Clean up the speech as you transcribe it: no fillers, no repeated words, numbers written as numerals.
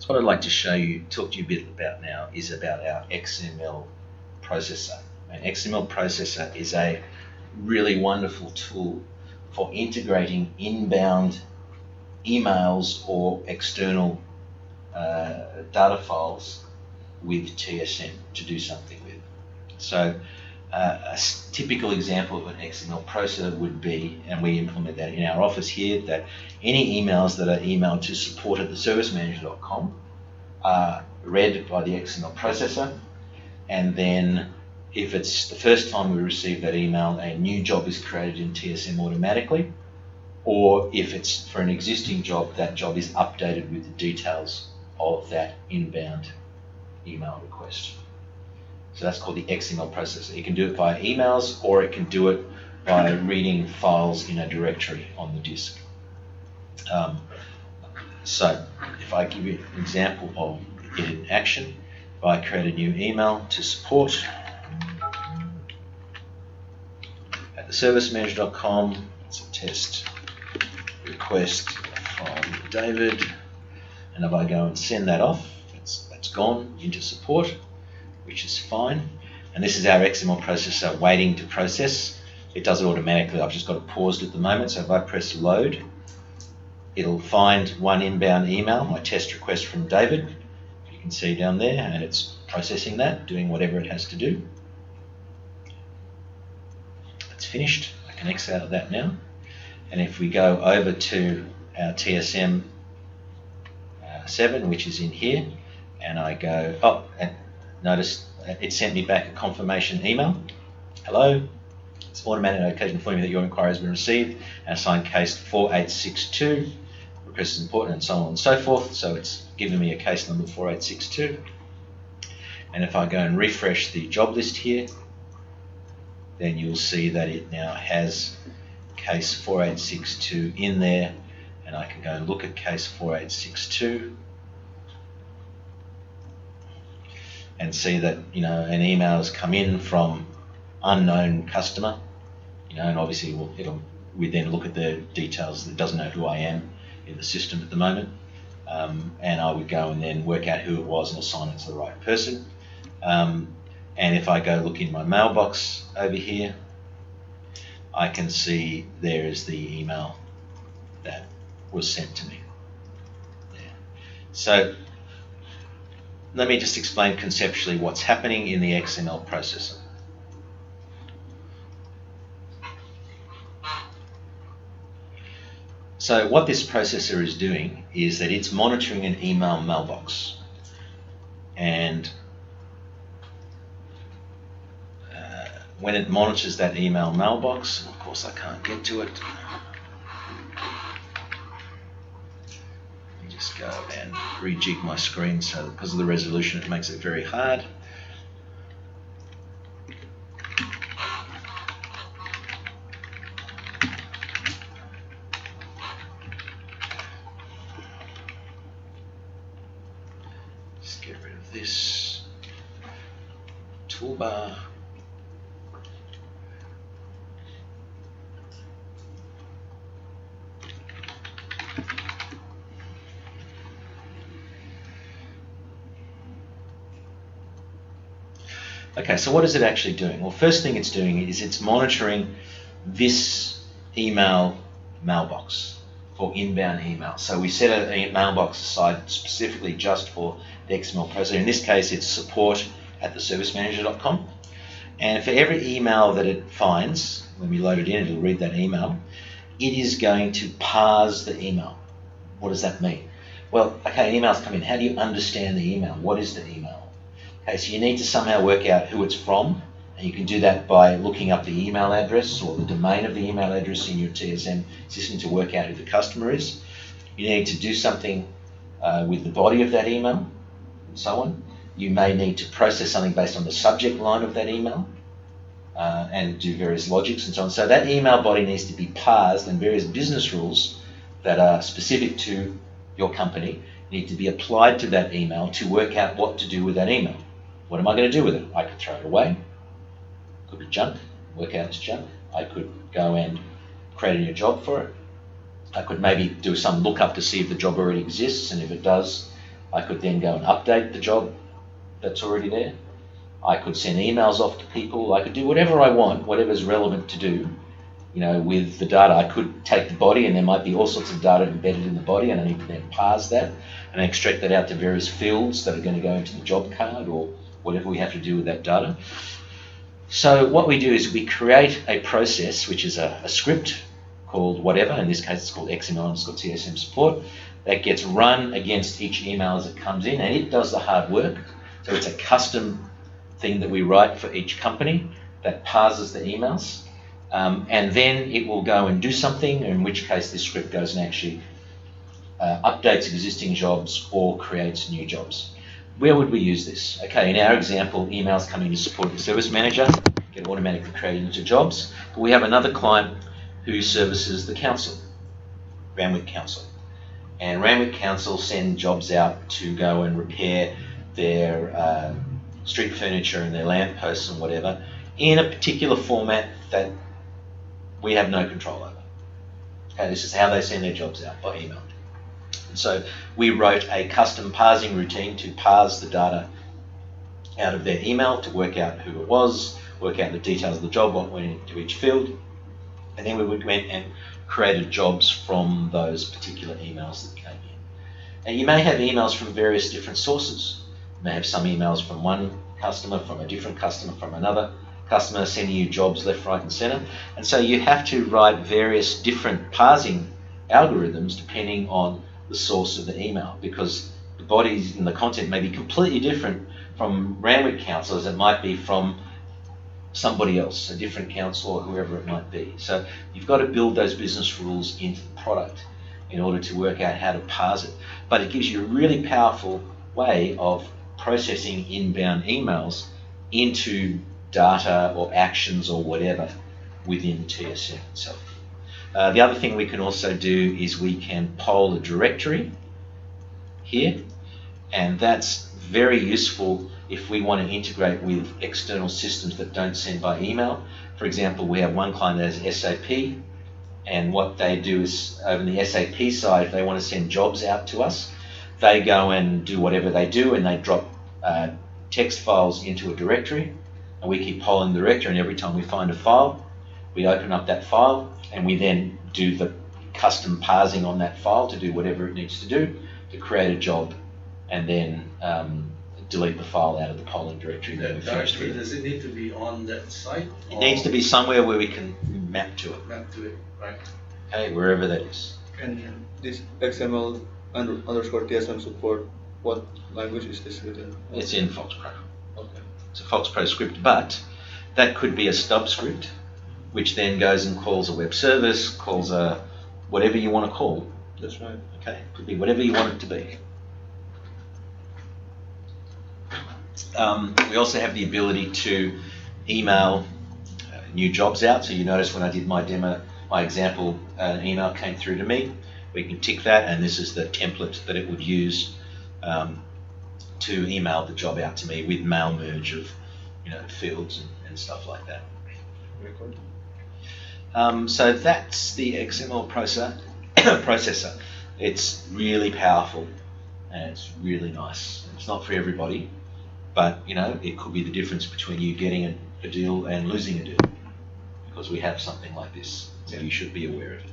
So what I'd like to talk to you a bit about now is about our XML processor. An XML processor is a really wonderful tool for integrating inbound emails or external data files with TSM to do something with. So a typical example of an XML processor would be, and we implement that in our office here, that any emails that are emailed to support@theservicemanager.com are read by the XML processor, and then if it's the first time we receive that email, a new job is created in TSM automatically, or if it's for an existing job, that job is updated with the details of that inbound email request. So that's called the XML processor. It can do it via emails, or it can do it by reading files in a directory on the disk. So if I give you an example of it in action, if I create a new email to support at theservicemanager.com, it's a test request from David, and if I go and send that off, that's gone into support, which is fine. And this is our XML processor waiting to process. It does it automatically. I've just got it paused at the moment, so if I press load, it'll find one inbound email, my test request from David, you can see down there, and it's processing that, doing whatever it has to do. It's finished. I can exit out of that now. And if we go over to our TSM 7, which is in here, and I go, and notice it sent me back a confirmation email. Hello, it's automatic notification informing me that your inquiry has been received and assigned case 4862. Request is important, and so on and so forth. So it's given me a case number 4862. And if I go and refresh the job list here, then you'll see that it now has case 4862 in there, and I can go and look at case 4862 and see that an email has come in from unknown customer, and obviously we then look at the details. It doesn't know who I am in the system at the moment, and I would go and then work out who it was and assign it to the right person. And if I go look in my mailbox over here, I can see there is the email that was sent to me. Yeah. So let me just explain conceptually what's happening in the XML processor. So what this processor is doing is that it's monitoring an email mailbox, and when it monitors that email mailbox, of course I can't get to it. Let me just go and rejig my screen, so because of the resolution it makes it very hard. Just get rid of this toolbar. Okay, so what is it actually doing? Well, first thing it's doing is it's monitoring this email mailbox for inbound email. So we set a mailbox aside specifically just for the XML processor. In this case, it's support@theservicemanager.com. And for every email that it finds, when we load it in, it'll read that email. It is going to parse the email. What does that mean? Well, okay, an email's come in. How do you understand the email? What is the email? Okay, so you need to somehow work out who it's from, and you can do that by looking up the email address or the domain of the email address in your TSM system to work out who the customer is. You need to do something with the body of that email, and so on. You may need to process something based on the subject line of that email, and do various logics and so on. So that email body needs to be parsed, and various business rules that are specific to your company need to be applied to that email to work out what to do with that email. What am I going to do with it? I could throw it away. It could be junk, work out it's junk. I could go and create a new job for it. I could maybe do some lookup to see if the job already exists, and if it does, I could then go and update the job that's already there. I could send emails off to people. I could do whatever I want, whatever's relevant to do, with the data. I could take the body, and there might be all sorts of data embedded in the body, and I need to then parse that and extract that out to various fields that are going to go into the job card or whatever we have to do with that data. So what we do is we create a process, which is a script called whatever. In this case, it's called XML_TSM support. That gets run against each email as it comes in, and it does the hard work. So it's a custom thing that we write for each company that parses the emails. And then it will go and do something, in which case this script goes and actually updates existing jobs or creates new jobs. Where would we use this? Okay, in our example, emails coming to support the service manager get automatically created into jobs. But we have another client who services the council, Randwick Council. And Randwick Council send jobs out to go and repair their street furniture and their lampposts and whatever in a particular format that we have no control over. Okay, this is how they send their jobs out, by email. And so we wrote a custom parsing routine to parse the data out of their email to work out who it was, work out the details of the job, what went into each field, and then we went and created jobs from those particular emails that came in. And you may have emails from various different sources. You may have some emails from one customer, from a different customer, from another customer, sending you jobs left, right, and center. And so you have to write various different parsing algorithms depending on the source of the email, because the bodies and the content may be completely different from Randwick Council as it might be from somebody else, a different council or whoever it might be. So you've got to build those business rules into the product in order to work out how to parse it. But it gives you a really powerful way of processing inbound emails into data or actions or whatever within TSM itself. The other thing we can also do is we can poll a directory here, and that's very useful if we want to integrate with external systems that don't send by email. For example, we have one client that has SAP, and what they do is, over the SAP side, if they want to send jobs out to us, they go and do whatever they do, and they drop text files into a directory, and we keep polling the directory, and every time we find a file, we open up that file, and we then do the custom parsing on that file to do whatever it needs to do to create a job, and then delete the file out of the polling directory that we finished with. Does it need to be on that site? It needs to be somewhere where we can map to it. Map to it, right? Okay, wherever that is. And this XML underscore TSM support, what language is this written? It's in FoxPro. Okay. It's a FoxPro script, but that could be a stub script, which then goes and calls a web service, calls a whatever you want to call. That's right. Okay, could be whatever you want it to be. We also have the ability to email new jobs out. So you notice when I did my demo, my example, an email came through to me. We can tick that, and this is the template that it would use to email the job out to me with mail merge of fields and stuff like that. Very good. So that's the XML processor. It's really powerful and it's really nice. It's not for everybody, but it could be the difference between you getting a deal and losing a deal, because we have something like this, so you should be aware of it.